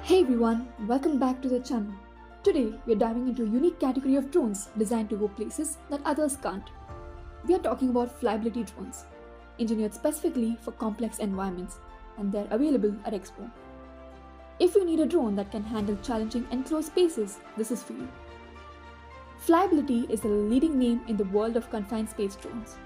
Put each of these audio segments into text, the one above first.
Hey everyone, welcome back to the channel. Today we are diving into a unique category of drones designed to go places that others can't. We are talking about flyability drones, engineered specifically for complex environments, and they're available at Xboom. If you need a drone that can handle challenging enclosed spaces, this is for you. Flyability is the leading name in the world of confined space drones.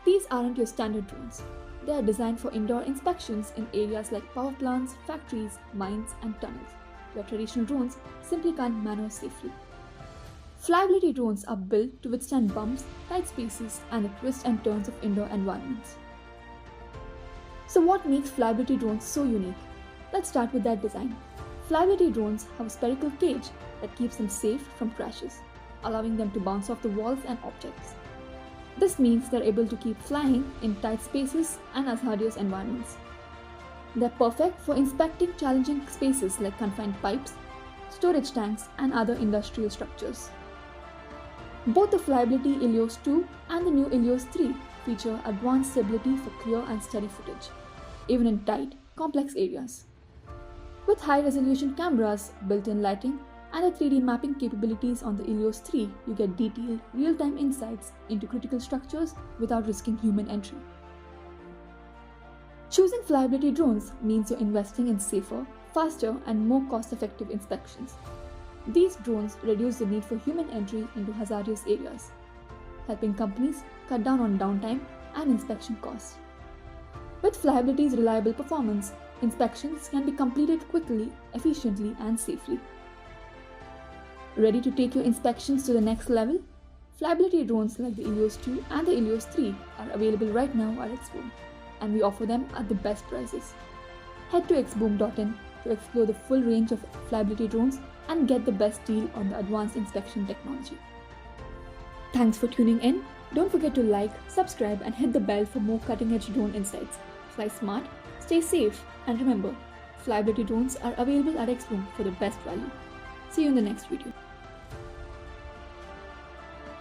These aren't your standard drones. They are designed for indoor inspections in areas like power plants, factories, mines, and tunnels, where traditional drones simply can't maneuver safely. Flyability drones are built to withstand bumps, tight spaces, and the twists and turns of indoor environments. So what makes flyability drones so unique? Let's start with their design. Flyability drones have a spherical cage that keeps them safe from crashes, allowing them to bounce off the walls and objects. This means they're able to keep flying in tight spaces and hazardous environments. They're perfect for inspecting challenging spaces like confined pipes, storage tanks, and other industrial structures. Both the Flyability Elios 2 and the new Elios 3 feature advanced stability for clear and steady footage, even in tight, complex areas. With high-resolution cameras, built-in lighting, and the 3D mapping capabilities on the Elios 3, you get detailed, real-time insights into critical structures without risking human entry. Choosing flyability drones means you're investing in safer, faster, and more cost-effective inspections. These drones reduce the need for human entry into hazardous areas, helping companies cut down on downtime and inspection costs. With flyability's reliable performance, inspections can be completed quickly, efficiently, and safely. Ready to take your inspections to the next level? Flyability drones like the Elios 2 and the Elios 3 are available right now at Xboom, and we offer them at the best prices. Head to xboom.in to explore the full range of flyability drones and get the best deal on the advanced inspection technology. Thanks for tuning in. Don't forget to like, subscribe, and hit the bell for more cutting-edge drone insights. Fly smart, stay safe, and remember, flyability drones are available at Xboom for the best value. See you in the next video.